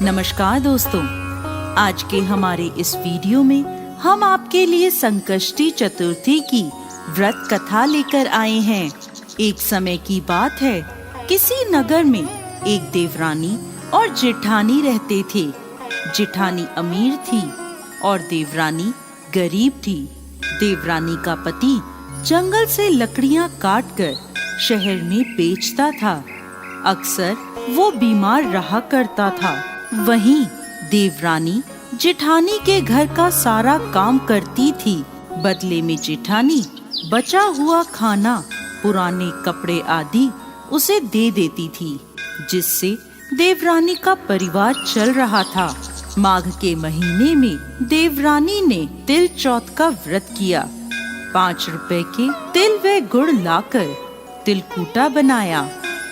नमस्कार दोस्तों, आज के हमारे इस वीडियो में हम आपके लिए संकष्टी चतुर्थी की व्रत कथा लेकर आए हैं। एक समय की बात है, किसी नगर में एक देवरानी और जेठानी रहते थे। जेठानी अमीर थी और देवरानी गरीब थी। देवरानी का पति जंगल से लकड़ियां काटकर शहर में बेचता था। अक्सर वो बीमार रहा करता था। वहीं देवरानी जेठानी के घर का सारा काम करती थी। बदले में जेठानी बचा हुआ खाना, पुराने कपड़े आदि उसे दे देती थी, जिससे देवरानी का परिवार चल रहा था। माघ के महीने में देवरानी ने तिल चौथ का व्रत किया। 5 रुपए के तिल व गुड़ लाकर तिलकूटा बनाया।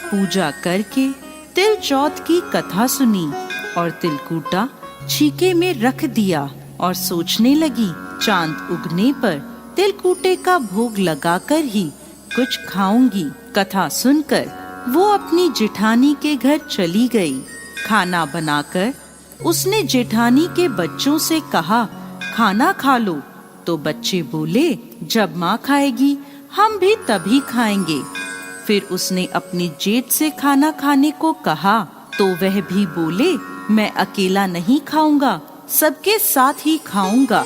पूजा करके तिल चौथ की कथा सुनी और तिलकूटा छीके में रख दिया और सोचने लगी, चांद उगने पर तिलकूटे का भोग लगाकर ही कुछ खाऊंगी। कथा सुनकर वो अपनी जेठानी के घर चली गई। खाना बनाकर उसने जेठानी के बच्चों से कहा, खाना खा लो। तो बच्चे बोले, जब माँ खाएगी हम भी तभी खाएंगे। फिर उसने अपनी जेठ से खाना खाने को कहा तो वह भी बोले, मैं अकेला नहीं खाऊंगा, सबके साथ ही खाऊंगा।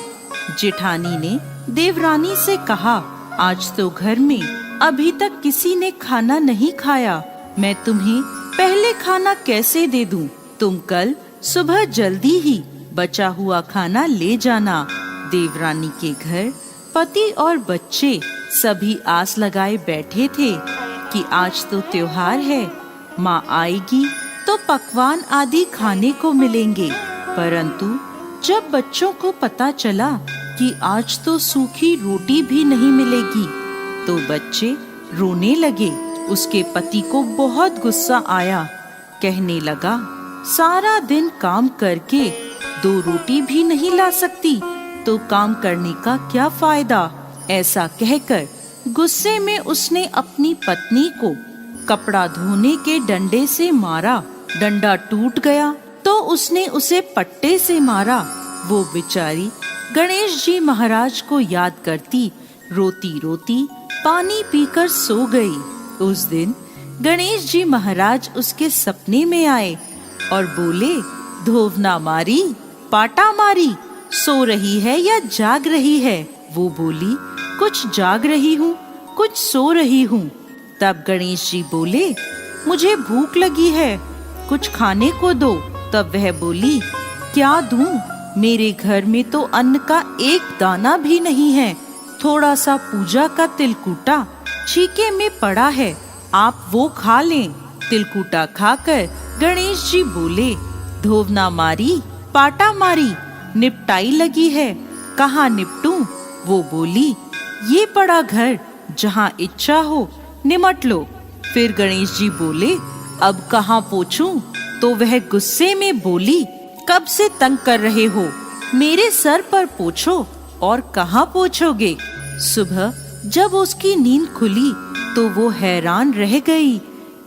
जेठानी ने देवरानी से कहा, आज तो घर में अभी तक किसी ने खाना नहीं खाया, मैं तुम्हें पहले खाना कैसे दे दूं? तुम कल सुबह जल्दी ही बचा हुआ खाना ले जाना। देवरानी के घर पति और बच्चे सभी आस लगाए बैठे थे कि आज तो त्योहार है, माँ आएगी तो पकवान आदि खाने को मिलेंगे। परंतु जब बच्चों को पता चला कि आज तो सूखी रोटी भी नहीं मिलेगी, तो बच्चे रोने लगे। उसके पति को बहुत गुस्सा आया। कहने लगा, सारा दिन काम करके 2 रोटी भी नहीं ला सकती तो काम करने का क्या फायदा? ऐसा कहकर गुस्से में उसने अपनी पत्नी को कपड़ा धोने के डंडे से मारा। डंडा टूट गया तो उसने उसे पट्टे से मारा। वो बेचारी गणेश जी महाराज को याद करती रोती रोती पानी पीकर सो गई। उस दिन गणेश जी महाराज उसके सपने में आए और बोले, धोवना मारी, पाटा मारी, सो रही है या जाग रही है? वो बोली, कुछ जाग रही हूँ, कुछ सो रही हूँ। तब गणेश जी बोले, मुझे भूख लगी है, कुछ खाने को दो। तब वह बोली, क्या दूं? मेरे घर में तो अन्न का एक दाना भी नहीं है। थोड़ा सा पूजा का तिलकूटा छीके में पड़ा है, आप वो खा लें। तिलकूटा खाकर गणेश जी बोले, धोवना मारी, पाटा मारी, निपटाई लगी है, कहाँ निपटूं? वो बोली, ये पड़ा घर, जहाँ इच्छा हो निमट लो। फिर गणेश जी बोले, अब कहाँ पोछूं? तो वह गुस्से में बोली, कब से तंग कर रहे हो? मेरे सर पर पोछो और कहाँ पोछोगे? सुबह जब उसकी नींद खुली तो वो हैरान रह गई।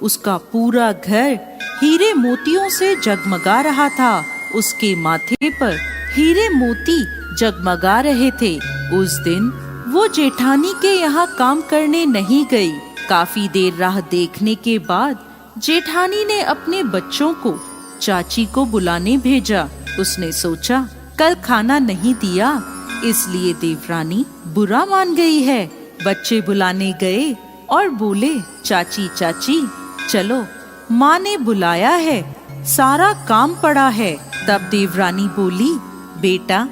उसका पूरा घर हीरे मोतियों से जगमगा रहा था। उसके माथे पर हीरे मोती जगमगा रहे थे। उस दिन वो जेठानी के यहाँ काम करने नहीं गई। काफी देर राह देखने के बाद जेठानी ने अपने बच्चों को चाची को बुलाने भेजा। उसने सोचा, कल खाना नहीं दिया इसलिए देवरानी बुरा मान गई है। बच्चे बुलाने गए और बोले, चाची चाची चलो, माँ ने बुलाया है, सारा काम पड़ा है। तब देवरानी बोली, बेटा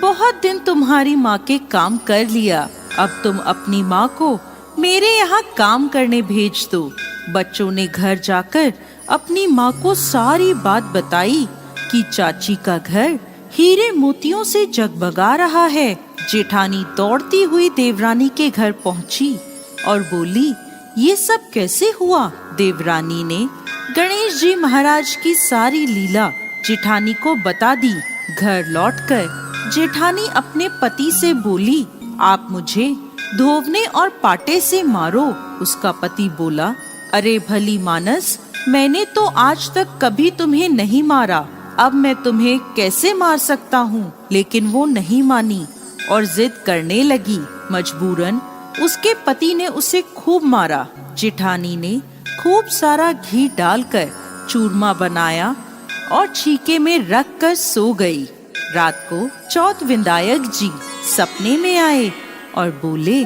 बहुत दिन तुम्हारी माँ के काम कर लिया, अब तुम अपनी माँ को मेरे यहाँ काम करने भेज दो। बच्चों ने घर जाकर अपनी माँ को सारी बात बताई कि चाची का घर हीरे मोतियों से जगमगा रहा है। जेठानी दौड़ती हुई देवरानी के घर पहुँची और बोली, ये सब कैसे हुआ? देवरानी ने गणेश जी महाराज की सारी लीला जेठानी को बता दी। घर लौटकर जेठानी अपने पति से बोली, आप मुझे धोवने और पाटे से मारो। उसका पति बोला, अरे भली मानस, मैंने तो आज तक कभी तुम्हें नहीं मारा, अब मैं तुम्हें कैसे मार सकता हूँ। लेकिन वो नहीं मानी और जिद करने लगी। मजबूरन उसके पति ने उसे खूब मारा। जेठानी ने खूब सारा घी डालकर चूरमा बनाया और छीके में रख कर सो गई। रात को चौथ विनायक जी सपने में आए और बोले,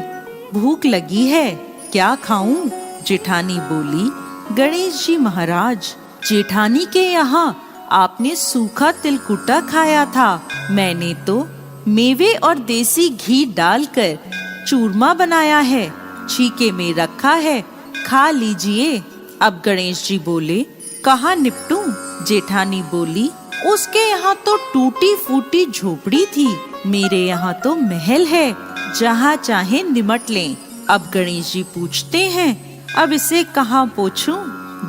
भूख लगी है, क्या खाऊं? जेठानी बोली, गणेश जी महाराज, जेठानी के यहाँ आपने सूखा तिलकुटा खाया था। मैंने तो मेवे और देसी घी डालकर चूरमा बनाया है, छीके में रखा है, खा लीजिए। अब गणेश जी बोले, कहाँ निपटूं? जेठानी बोली, उसके यहाँ तो टूटी फूटी झोपड़ी थी, मेरे यहाँ तो महल है, जहाँ चाहे निमट लें। अब गणेश जी पूछते हैं, अब इसे कहाँ पोंछूं?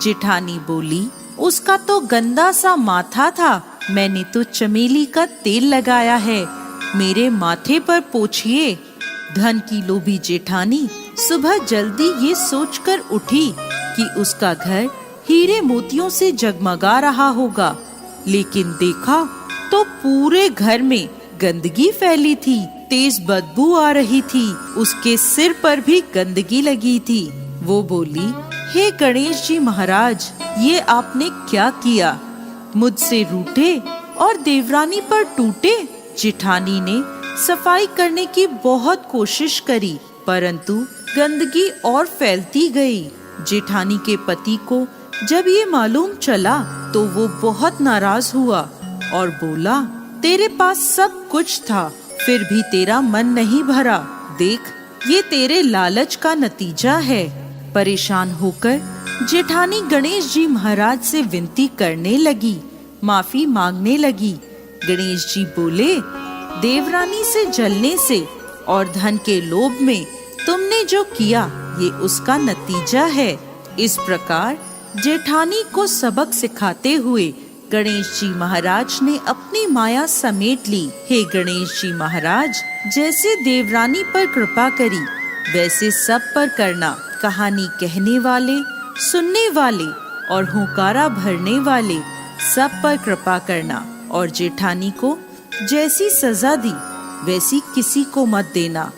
जेठानी बोली, उसका तो गंदा सा माथा था, मैंने तो चमेली का तेल लगाया है, मेरे माथे पर पोंछिए। धन की लोभी जेठानी सुबह जल्दी ये सोचकर उठी कि उसका घर हीरे मोतियों से जगमगा रहा होगा, लेकिन देखा तो पूरे घर में गंदगी फैली थी, तेज बदबू आ रही थी, उसके सिर पर भी गंदगी लगी थी। वो बोली, हे गणेश जी महाराज, ये आपने क्या किया? मुझसे रूठे और देवरानी पर टूटे। जेठानी ने सफाई करने की बहुत कोशिश करी, परंतु गंदगी और फैलती गई। जेठानी के पति को जब ये मालूम चला तो वो बहुत नाराज हुआ और बोला, तेरे पास सब कुछ था, फिर भी तेरा मन नहीं भरा, देख ये तेरे लालच का नतीजा है। परेशान होकर जेठानी गणेश जी महाराज से विनती करने लगी, माफी मांगने लगी। गणेश जी बोले, देवरानी से जलने से और धन के लोभ में तुमने जो किया ये उसका नतीजा है। इस प्रकार जेठानी को सबक सिखाते हुए गणेश जी महाराज ने अपनी माया समेट ली। हे गणेश जी महाराज, जैसे देवरानी पर कृपा करी वैसे सब पर करना। कहानी कहने वाले, सुनने वाले और हुंकारा भरने वाले सब पर कृपा करना, और जेठानी को जैसी सजा दी वैसी किसी को मत देना।